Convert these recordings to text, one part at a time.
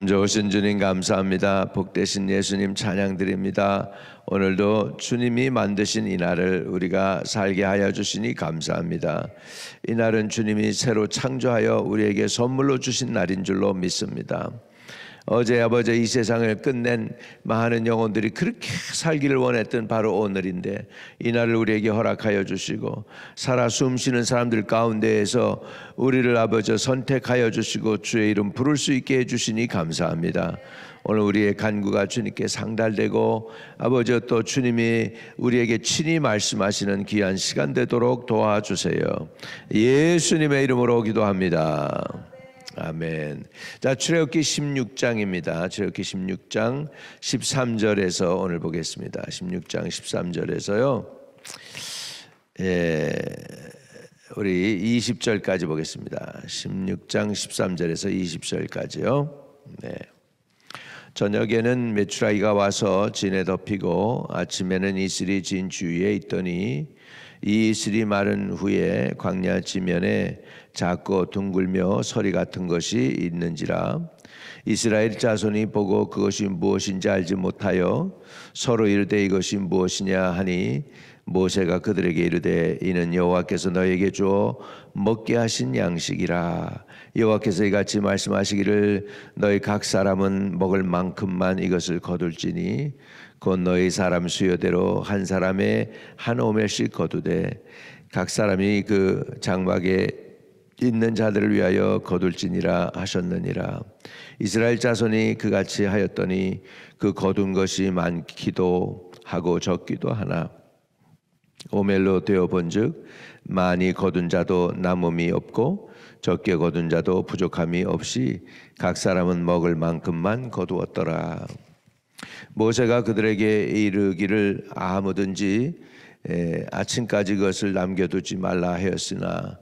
좋으신 주님 감사합니다. 복되신 예수님 찬양드립니다. 오늘도 주님이 만드신 이 날을 우리가 살게 하여 주시니 감사합니다. 이 날은 주님이 새로 창조하여 우리에게 선물로 주신 날인 줄로 믿습니다. 어제 아버지 이 세상을 끝낸 많은 영혼들이 그렇게 살기를 원했던 바로 오늘인데 이 날을 우리에게 허락하여 주시고 살아 숨쉬는 사람들 가운데에서 우리를 아버지 선택하여 주시고 주의 이름 부를 수 있게 해주시니 감사합니다. 오늘 우리의 간구가 주님께 상달되고 아버지 또 주님이 우리에게 친히 말씀하시는 귀한 시간 되도록 도와주세요. 예수님의 이름으로 기도합니다. 아멘. 자, 출애굽기 16장입니다. 출애굽기 16장 13절에서 오늘 보겠습니다. 16장 13절에서요. 우리 20절까지 보겠습니다. 16장 13절에서 20절까지요. 네. 저녁에는 메추라기가 와서 진에 덮이고 아침에는 이슬이 진 주위에 있더니 이 이슬이 마른 후에 광야 지면에 작고 둥글며 서리 같은 것이 있는지라 이스라엘 자손이 보고 그것이 무엇인지 알지 못하여 서로 이르되 이것이 무엇이냐 하니 모세가 그들에게 이르되 이는 여호와께서 너에게 주어 먹게 하신 양식이라. 여호와께서 이같이 말씀하시기를 너희 각 사람은 먹을 만큼만 이것을 거둘지니 곧 너희 사람 수요대로 한 사람의 한 오멜씩 거두되 각 사람이 그 장막에 있는 자들을 위하여 거둘지니라 하셨느니라. 이스라엘 자손이 그같이 하였더니 그 거둔 것이 많기도 하고 적기도 하나 오멜로 되어 본즉 많이 거둔 자도 남음이 없고 적게 거둔 자도 부족함이 없이 각 사람은 먹을 만큼만 거두었더라. 모세가 그들에게 이르기를 아무든지 아침까지 그것을 남겨두지 말라 하였으나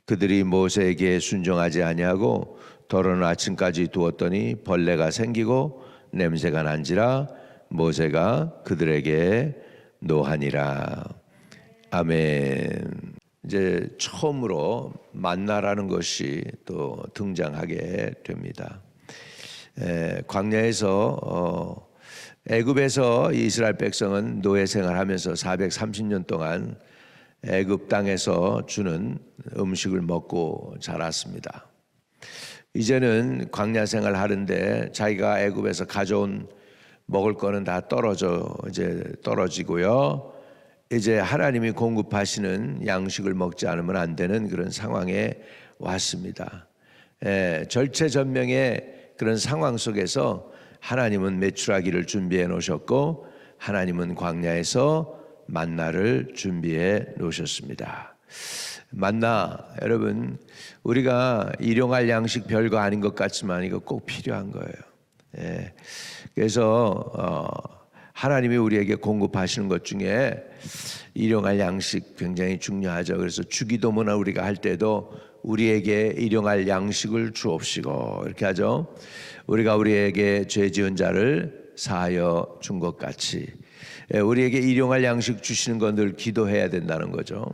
그들이 모세에게 순종하지 아니하고 더러는 아침까지 두었더니 벌레가 생기고 냄새가 난지라 모세가 그들에게 노하니라. 아멘. 이제 처음으로 만나라는 것이 또 등장하게 됩니다. 광야에서 애굽에서 이스라엘 백성은 노예 생활하면서 430년 동안 애굽 땅에서 주는 음식을 먹고 자랐습니다. 이제는 광야 생활 하는데 자기가 애굽에서 가져온 먹을 거는 다 떨어지고요. 이제 하나님이 공급하시는 양식을 먹지 않으면 안 되는 그런 상황에 왔습니다. 절체절명의 그런 상황 속에서 하나님은 메추라기를 준비해 놓으셨고 하나님은 광야에서 만나를 준비해 놓으셨습니다. 만나, 여러분, 우리가 일용할 양식 별거 아닌 것 같지만 이거 꼭 필요한 거예요. 그래서 하나님이 우리에게 공급하시는 것 중에 일용할 양식 굉장히 중요하죠. 그래서 주기도문을 우리가 할 때도 우리에게 일용할 양식을 주옵시고 이렇게 하죠. 우리가 우리에게 죄 지은 자를 사하여 준 것 같이 우리에게 일용할 양식 주시는 건 늘 기도해야 된다는 거죠.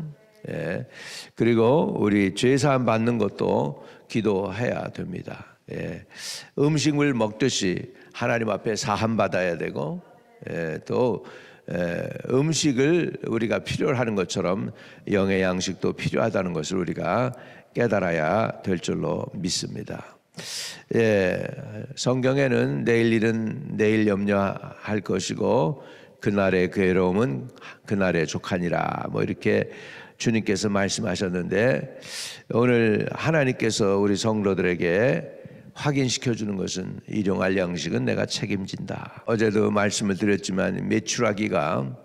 그리고 우리 죄 사함 받는 것도 기도해야 됩니다. 음식을 먹듯이 하나님 앞에 사함 받아야 되고 또 음식을 우리가 필요로 하는 것처럼 영의 양식도 필요하다는 것을 우리가 깨달아야 될 줄로 믿습니다. 성경에는 내일 일은 내일 염려할 것이고 그날의 괴로움은 그날의 족하니라 뭐 이렇게 주님께서 말씀하셨는데 오늘 하나님께서 우리 성도들에게 확인시켜 주는 것은 일용할 양식은 내가 책임진다. 어제도 말씀을 드렸지만 메추라기가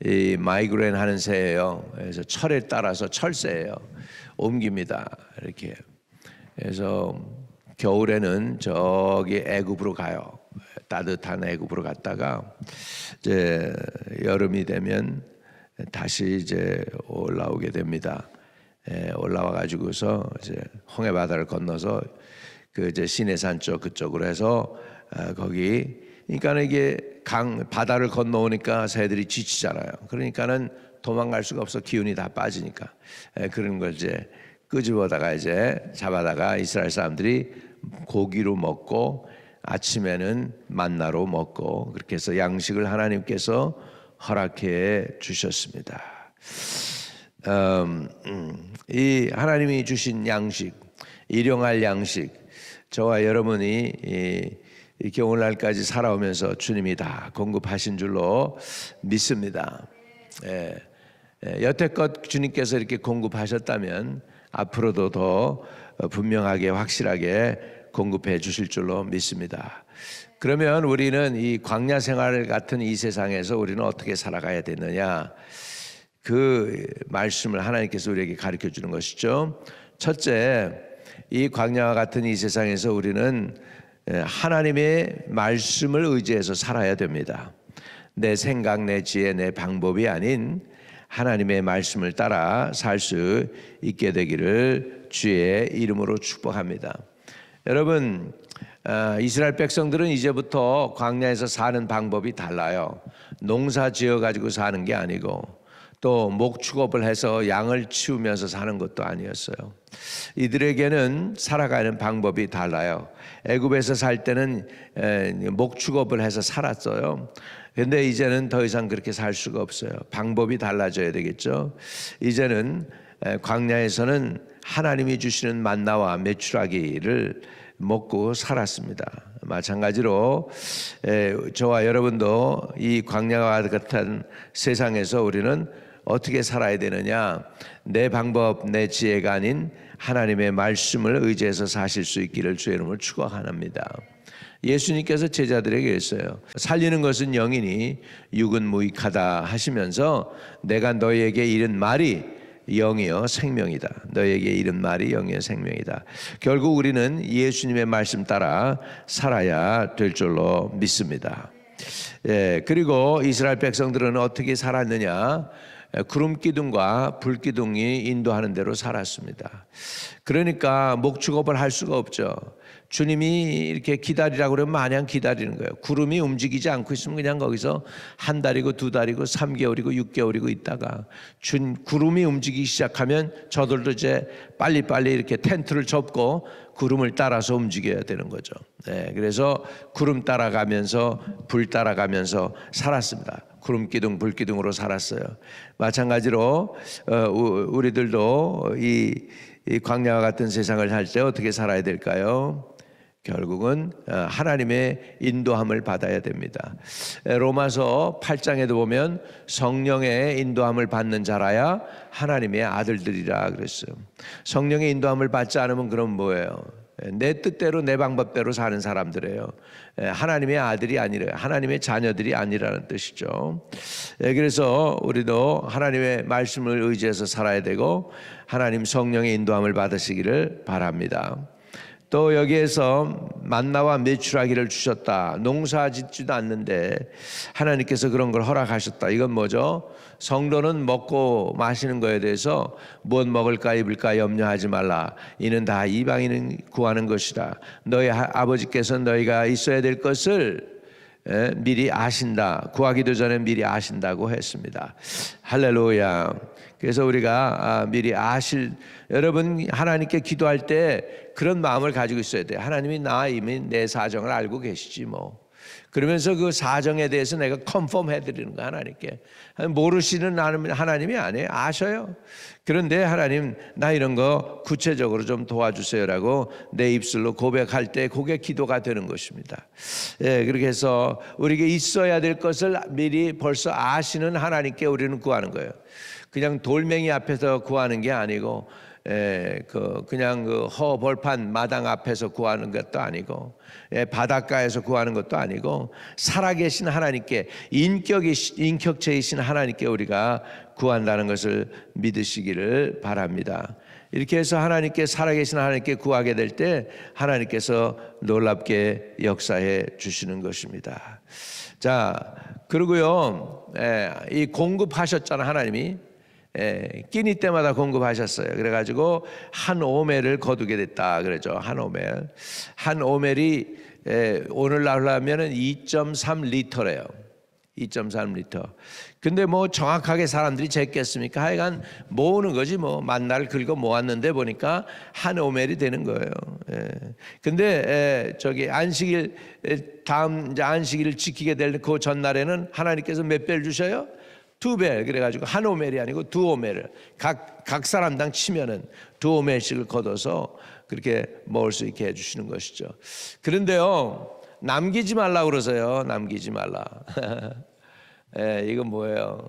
이 마이그레인 하는 새예요. 그래서 철에 따라서 철새예요. 옮깁니다. 이렇게. 그래서 겨울에는 저기 애굽으로 가요. 따뜻한 애굽으로 갔다가 이제 여름이 되면 다시 이제 올라오게 됩니다. 올라와 가지고서 이제 홍해 바다를 건너서 그 이제 시내산 쪽 그쪽으로 해서 거기 그러니까 이게 바다를 건너오니까 새들이 지치잖아요. 그러니까는 도망갈 수가 없어. 기운이 다 빠지니까 그런 걸 이제 끄집어다가 이제 잡아다가 이스라엘 사람들이 고기로 먹고 아침에는 만나로 먹고 그렇게 해서 양식을 하나님께서 허락해 주셨습니다. 이 하나님이 주신 양식, 일용할 양식, 저와 여러분이 이렇게 오늘날까지 살아오면서 주님이 다 공급하신 줄로 믿습니다. 여태껏 주님께서 이렇게 공급하셨다면 앞으로도 더 분명하게 확실하게 공급해 주실 줄로 믿습니다. 그러면 우리는 이 광야 생활 같은 이 세상에서 우리는 어떻게 살아가야 되느냐, 그 말씀을 하나님께서 우리에게 가르쳐 주는 것이죠. 첫째, 이 광야와 같은 이 세상에서 우리는 하나님의 말씀을 의지해서 살아야 됩니다. 내 생각, 내 지혜, 내 방법이 아닌 하나님의 말씀을 따라 살 수 있게 되기를 주의 이름으로 축복합니다. 여러분, 이스라엘 백성들은 이제부터 광야에서 사는 방법이 달라요. 농사 지어 가지고 사는 게 아니고 또 목축업을 해서 양을 치우면서 사는 것도 아니었어요. 이들에게는 살아가는 방법이 달라요. 애굽에서 살 때는 목축업을 해서 살았어요. 그런데 이제는 더 이상 그렇게 살 수가 없어요. 방법이 달라져야 되겠죠. 이제는 광야에서는 하나님이 주시는 만나와 메추라기를 먹고 살았습니다. 마찬가지로 저와 여러분도 이 광야와 같은 세상에서 우리는 어떻게 살아야 되느냐, 내 방법, 내 지혜가 아닌 하나님의 말씀을 의지해서 사실 수 있기를 주의 이름으로 축원합니다. 예수님께서 제자들에게 했어요. 살리는 것은 영이니 육은 무익하다 하시면서 내가 너희에게 이른 말이 영이요 생명이다. 너희에게 이른 말이 영이요 생명이다. 결국 우리는 예수님의 말씀 따라 살아야 될 줄로 믿습니다. 그리고 이스라엘 백성들은 어떻게 살았느냐? 구름 기둥과 불 기둥이 인도하는 대로 살았습니다. 그러니까 목축업을 할 수가 없죠. 주님이 이렇게 기다리라고 그러면 마냥 기다리는 거예요. 구름이 움직이지 않고 있으면 그냥 거기서 한 달이고 두 달이고 3개월이고 6개월이고 있다가 구름이 움직이기 시작하면 저들도 이제 빨리빨리 이렇게 텐트를 접고 구름을 따라서 움직여야 되는 거죠. 그래서 구름 따라가면서 불 따라가면서 살았습니다. 구름 기둥, 불 기둥으로 살았어요. 마찬가지로 우리들도 이 광야와 같은 세상을 살 때 어떻게 살아야 될까요? 결국은 하나님의 인도함을 받아야 됩니다. 로마서 8장에도 보면 성령의 인도함을 받는 자라야 하나님의 아들들이라 그랬어요. 성령의 인도함을 받지 않으면 그럼 뭐예요? 내 뜻대로 내 방법대로 사는 사람들이에요. 하나님의 아들이 아니라 하나님의 자녀들이 아니라는 뜻이죠. 그래서 우리도 하나님의 말씀을 의지해서 살아야 되고 하나님 성령의 인도함을 받으시기를 바랍니다. 또 여기에서 만나와 메추라기를 주셨다. 농사 짓지도 않는데 하나님께서 그런 걸 허락하셨다. 이건 뭐죠? 성도는 먹고 마시는 거에 대해서 무엇 먹을까 입을까 염려하지 말라. 이는 다 이방인은 구하는 것이다. 너희 아버지께서 너희가 있어야 될 것을 미리 아신다. 구하기도 전에 미리 아신다고 했습니다. 할렐루야. 그래서 우리가 미리 여러분 하나님께 기도할 때 그런 마음을 가지고 있어야 돼요. 하나님이 이미 내 사정을 알고 계시지 뭐. 그러면서 그 사정에 대해서 내가 컨펌 해드리는 거 하나님께. 모르시는 하나님이 아니에요. 아셔요. 그런데 하나님 나 이런 거 구체적으로 좀 도와주세요라고 내 입술로 고백할 때 그게 기도가 되는 것입니다. 그렇게 해서 우리에게 있어야 될 것을 미리 벌써 아시는 하나님께 우리는 구하는 거예요. 그냥 돌멩이 앞에서 구하는 게 아니고 그냥 그 허벌판 마당 앞에서 구하는 것도 아니고 바닷가에서 구하는 것도 아니고 살아계신 하나님께 인격체이신 하나님께 우리가 구한다는 것을 믿으시기를 바랍니다. 이렇게 해서 하나님께 살아계신 하나님께 구하게 될 때 하나님께서 놀랍게 역사해 주시는 것입니다. 자, 그리고요 이 공급하셨잖아 하나님이. 끼니 때마다 공급하셨어요. 그래가지고 한 오멜을 거두게 됐다 그러죠. 한 오멜이 오늘날로 하면은 2.3리터래요. 2.3리터. 근데 뭐 정확하게 사람들이 쟀겠습니까? 하여간 모으는 거지 뭐. 만나를 긁어 모았는데 보니까 한 오멜이 되는 거예요. 예. 근데 저기 안식일 다음 이제 안식일을 지키게 될 그 전날에는 하나님께서 몇 배를 주셔요? 2배. 그래가지고 한 오멜이 아니고 2오멜을 각 사람당 치면은 2오멜씩을 걷어서 그렇게 먹을 수 있게 해주시는 것이죠. 그런데요, 남기지 말라 그러세요. 남기지 말라. 예, 이건 뭐예요?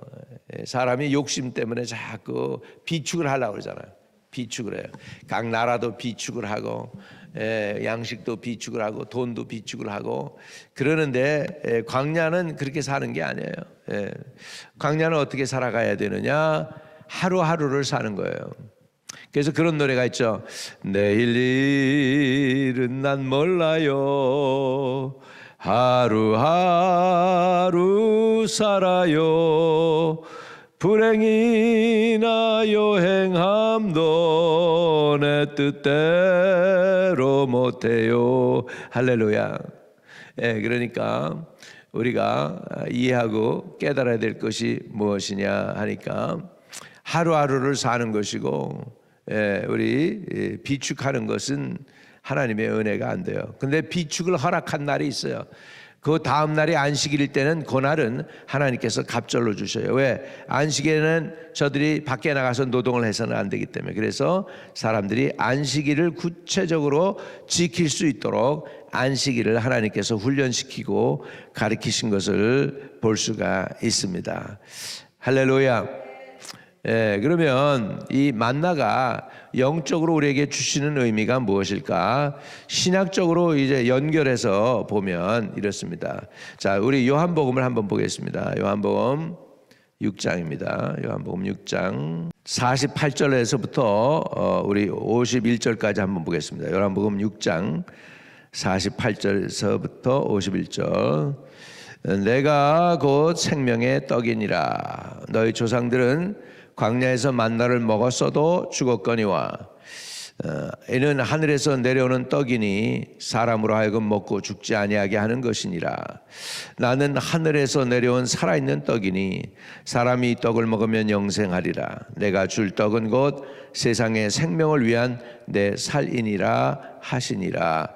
사람이 욕심 때문에 자꾸 비축을 하려고 그러잖아요. 비축을 해요. 각 나라도 비축을 하고, 양식도 비축을 하고, 돈도 비축을 하고 그러는데 광야는 그렇게 사는 게 아니에요. 광야는 어떻게 살아가야 되느냐? 하루하루를 사는 거예요. 그래서 그런 노래가 있죠. 내일 일은 난 몰라요. 하루하루 살아요. 불행이나 여행함도 내 뜻대로 못해요. 할렐루야. 그러니까 우리가 이해하고 깨달아야 될 것이 무엇이냐 하니까 하루하루를 사는 것이고, 우리 비축하는 것은 하나님의 은혜가 안 돼요. 근데 비축을 허락한 날이 있어요. 그 다음 날이 안식일일 때는 그날은 하나님께서 갑절로 주셔요. 왜? 안식일에는 저들이 밖에 나가서 노동을 해서는 안 되기 때문에. 그래서 사람들이 안식일을 구체적으로 지킬 수 있도록 안식일을 하나님께서 훈련시키고 가르치신 것을 볼 수가 있습니다. 할렐루야. 그러면 이 만나가 영적으로 우리에게 주시는 의미가 무엇일까? 신학적으로 이제 연결해서 보면 이렇습니다. 자, 우리 요한복음을 한번 보겠습니다. 요한복음 6장입니다. 요한복음 6장 48절에서부터 우리 51절까지 한번 보겠습니다. 요한복음 6장 48절에서부터 51절. 내가 곧 생명의 떡이니라. 너희 조상들은 광야에서 만나를 먹었어도 죽었거니와 이는 하늘에서 내려오는 떡이니 사람으로 하여금 먹고 죽지 아니하게 하는 것이니라. 나는 하늘에서 내려온 살아있는 떡이니 사람이 이 떡을 먹으면 영생하리라. 내가 줄 떡은 곧 세상의 생명을 위한 내 살이니라 하시니라.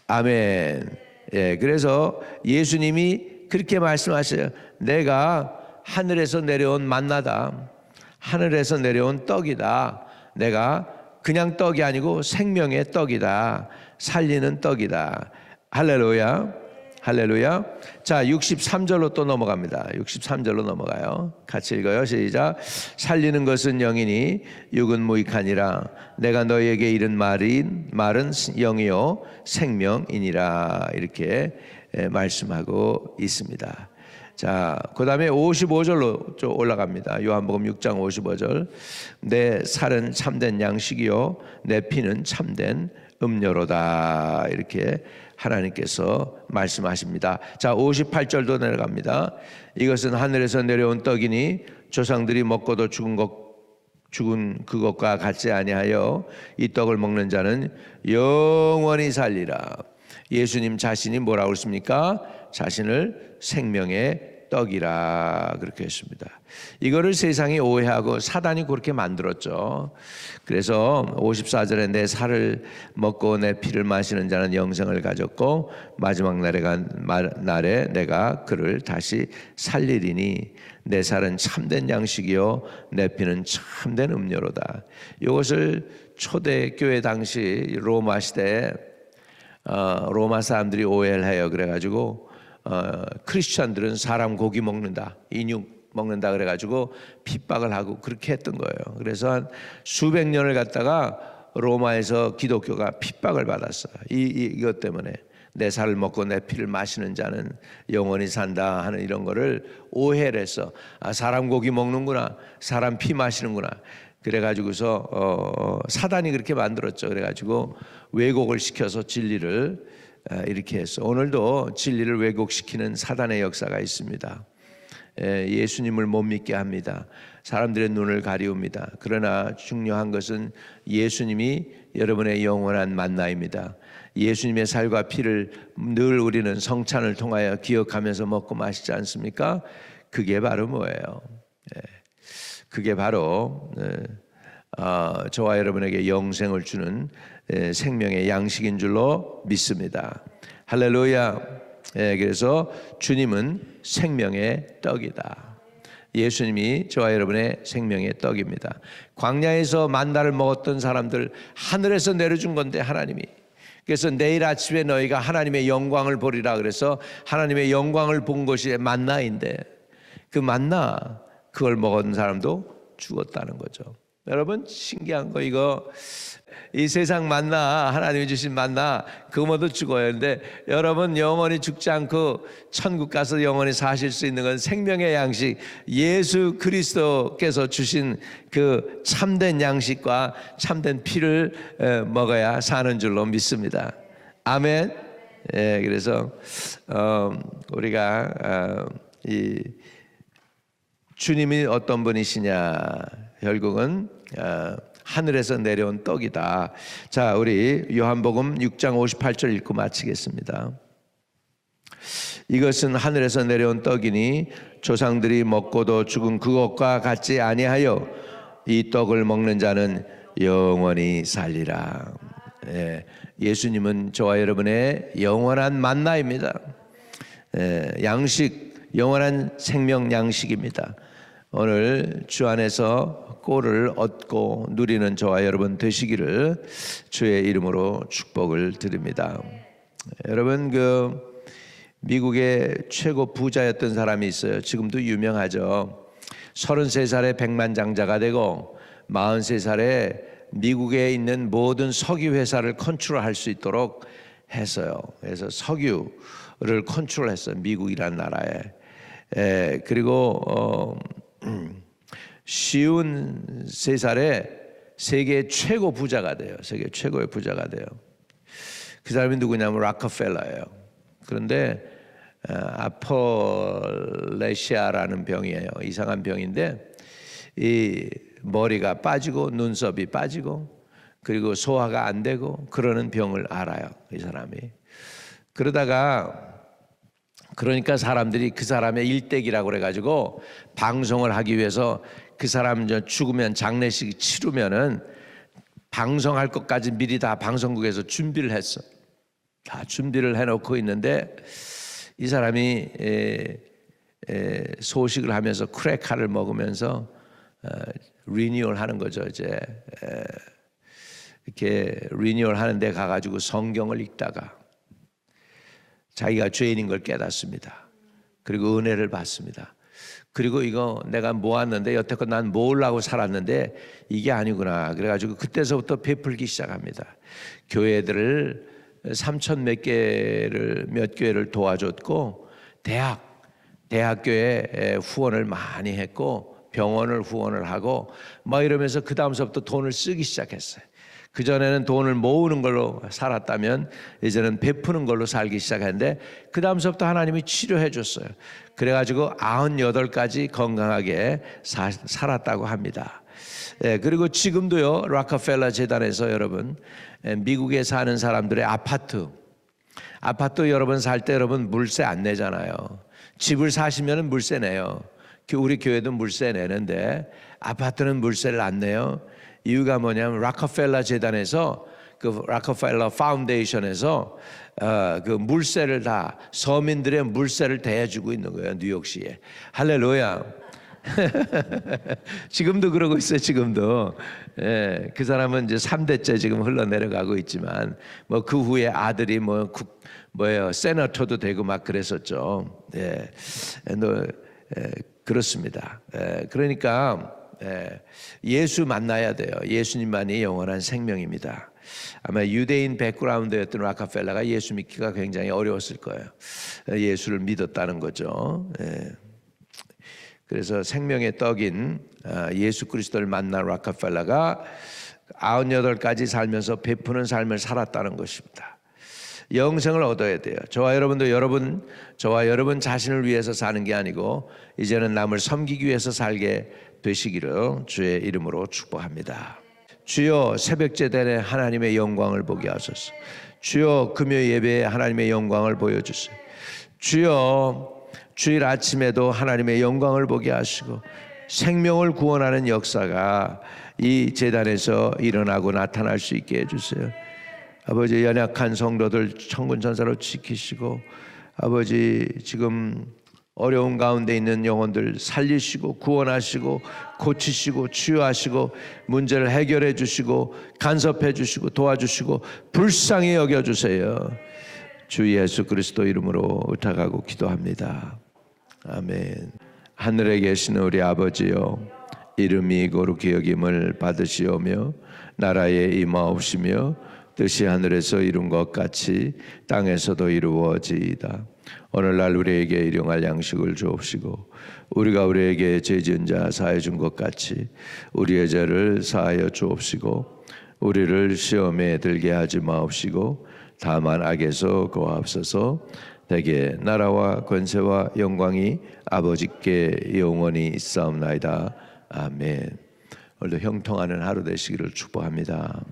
아멘. 그래서 예수님이 그렇게 말씀하셔요. 내가 하늘에서 내려온 만나다. 하늘에서 내려온 떡이다. 내가 그냥 떡이 아니고 생명의 떡이다. 살리는 떡이다. 할렐루야. 할렐루야. 자, 63절로 또 넘어갑니다. 63절로 넘어가요. 같이 읽어요. 시작. 살리는 것은 영이니 육은 무익하니라. 내가 너희에게 이른 말은 영이요 생명이니라. 이렇게 말씀하고 있습니다. 자, 그 다음에 55절로 좀 올라갑니다. 요한복음 6장 55절. 내 살은 참된 양식이요 내 피는 참된 음료로다. 이렇게 하나님께서 말씀하십니다. 자, 58절도 내려갑니다. 이것은 하늘에서 내려온 떡이니 조상들이 먹고도 죽은 그것과 같지 아니하여 이 떡을 먹는 자는 영원히 살리라. 예수님 자신이 뭐라고 했습니까? 자신을 생명의 떡이라 그렇게 했습니다. 이거를 세상이 오해하고 사단이 그렇게 만들었죠. 그래서 54절에 내 살을 먹고 내 피를 마시는 자는 영생을 가졌고 마지막 날에 내가 그를 다시 살리리니 내 살은 참된 양식이요 내 피는 참된 음료로다. 이것을 초대 교회 당시 로마 시대에 로마 사람들이 오해를 해요. 그래가지고 크리스천들은 사람 고기 먹는다, 인육 먹는다 그래가지고 핍박을 하고 그렇게 했던 거예요. 그래서 한 수백 년을 갖다가 로마에서 기독교가 핍박을 받았어요. 이것 때문에 내 살을 먹고 내 피를 마시는 자는 영원히 산다 하는 이런 거를 오해를 해서 사람 고기 먹는구나, 사람 피 마시는구나. 그래가지고서 사단이 그렇게 만들었죠. 그래가지고 왜곡을 시켜서 진리를 이렇게 해서 오늘도 진리를 왜곡시키는 사단의 역사가 있습니다. 예수님을 못 믿게 합니다. 사람들의 눈을 가리웁니다. 그러나 중요한 것은 예수님이 여러분의 영원한 만나입니다. 예수님의 살과 피를 늘 우리는 성찬을 통하여 기억하면서 먹고 마시지 않습니까? 그게 바로 뭐예요? 그게 바로 저와 여러분에게 영생을 주는 생명의 양식인 줄로 믿습니다. 할렐루야. 그래서 주님은 생명의 떡이다. 예수님이 저와 여러분의 생명의 떡입니다. 광야에서 만나를 먹었던 사람들 하늘에서 내려준 건데 하나님이, 그래서 내일 아침에 너희가 하나님의 영광을 보리라 그래서 하나님의 영광을 본 것이 만나인데, 그 만나 그걸 먹은 사람도 죽었다는 거죠. 여러분 신기한 거, 이거 이 세상 만나, 하나님이 주신 만나 그거 모두 죽어요. 근데 여러분 영원히 죽지 않고 천국 가서 영원히 사실 수 있는 건 생명의 양식, 예수 그리스도께서 주신 그 참된 양식과 참된 피를 먹어야 사는 줄로 믿습니다. 아멘. 그래서 우리가 이 주님이 어떤 분이시냐, 결국은 하늘에서 내려온 떡이다. 자, 우리 요한복음 6장 58절 읽고 마치겠습니다. 이것은 하늘에서 내려온 떡이니 조상들이 먹고도 죽은 그것과 같지 아니하여 이 떡을 먹는 자는 영원히 살리라. 예수님은 저와 여러분의 영원한 만나입니다. 양식, 영원한 생명 양식입니다. 오늘 주 안에서 꼴을 얻고 누리는 저와 여러분 되시기를 주의 이름으로 축복을 드립니다. 여러분, 그 미국의 최고 부자였던 사람이 있어요. 지금도 유명하죠. 33살에 백만장자가 되고 43살에 미국에 있는 모든 석유 회사를 컨트롤할 수 있도록 했어요. 그래서 석유를 컨트롤했어요, 미국이란 나라에. 그리고 53살에 세계 최고 부자가 돼요. 세계 최고의 부자가 돼요. 그 사람이 누구냐면 락커펠러예요. 그런데 아폴레시아라는 병이에요. 이상한 병인데 이 머리가 빠지고 눈썹이 빠지고 그리고 소화가 안 되고 그러는 병을 알아요, 이 사람이. 그러니까 사람들이 그 사람의 일대기라고 그래가지고 방송을 하기 위해서 그 사람 죽으면 장례식 치르면은 방송할 것까지 미리 다 방송국에서 준비를 했어. 다 준비를 해놓고 있는데 이 사람이 소식을 하면서 크래카를 먹으면서 리뉴얼 하는 거죠. 이제 이렇게 리뉴얼 하는 데 가가지고 성경을 읽다가 자기가 죄인인 걸 깨닫습니다. 그리고 은혜를 받습니다. 그리고 이거 내가 모았는데 여태껏 난 모으려고 살았는데 이게 아니구나. 그래가지고 그때서부터 베풀기 시작합니다. 교회들을 3,000 몇 교회를 도와줬고 대학교에 후원을 많이 했고 병원을 후원을 하고 막 이러면서 그 다음서부터 돈을 쓰기 시작했어요. 그전에는 돈을 모으는 걸로 살았다면 이제는 베푸는 걸로 살기 시작했는데 그 다음서부터 하나님이 치료해 줬어요. 그래가지고 98까지 건강하게 살았다고 합니다. 그리고 지금도요, 락커펠러 재단에서 여러분 미국에 사는 사람들의 아파트 여러분 살 때 여러분 물세 안 내잖아요. 집을 사시면 물세 내요. 우리 교회도 물세 내는데 아파트는 물세를 안 내요. 이유가 뭐냐면 락커펠러 재단에서 그 락커펠러 파운데이션에서 그 물세를 다 서민들의 물세를 대해주고 있는 거예요, 뉴욕시에. 할렐루야. 지금도 그러고 있어요. 지금도. 그 사람은 이제 3대째 지금 흘러내려가고 있지만 뭐 그 후에 아들이 세너터도 되고 막 그랬었죠. 그렇습니다. 그러니까 예수 만나야 돼요. 예수님만이 영원한 생명입니다. 아마 유대인 백그라운드였던 락커펠러가 예수 믿기가 굉장히 어려웠을 거예요. 예수를 믿었다는 거죠. 그래서 생명의 떡인 예수 그리스도를 만난 락커펠러가 98까지 살면서 베푸는 삶을 살았다는 것입니다. 영생을 얻어야 돼요. 저와 여러분 자신을 위해서 사는 게 아니고 이제는 남을 섬기기 위해서 살게 되시기를 주의 이름으로 축복합니다. 주여, 새벽 제단에 하나님의 영광을 보게 하소서. 주여 금요 예배에 하나님의 영광을 보여주세요. 주여 주일 아침에도 하나님의 영광을 보게 하시고 생명을 구원하는 역사가 이 제단에서 일어나고 나타날 수 있게 해주세요. 아버지, 연약한 성도들 천군 천사로 지키시고, 아버지 지금 어려운 가운데 있는 영혼들 살리시고 구원하시고 고치시고 치유하시고 문제를 해결해 주시고 간섭해 주시고 도와주시고 불쌍히 여겨주세요. 주 예수 그리스도 이름으로 의탁하고 기도합니다. 아멘. 하늘에 계시는 우리 아버지여, 이름이 거룩히 여김을 받으시오며 나라에 임하옵시며 뜻이 하늘에서 이룬 것 같이 땅에서도 이루어지이다. 오늘날 우리에게 일용할 양식을 주옵시고 우리가 우리에게 죄 지은 자 사해 준 것 같이 우리의 죄를 사하여 주옵시고 우리를 시험에 들게 하지 마옵시고 다만 악에서 구하옵소서. 대개 나라와 권세와 영광이 아버지께 영원히 있사옵나이다. 아멘. 오늘도 형통하는 하루 되시기를 축복합니다.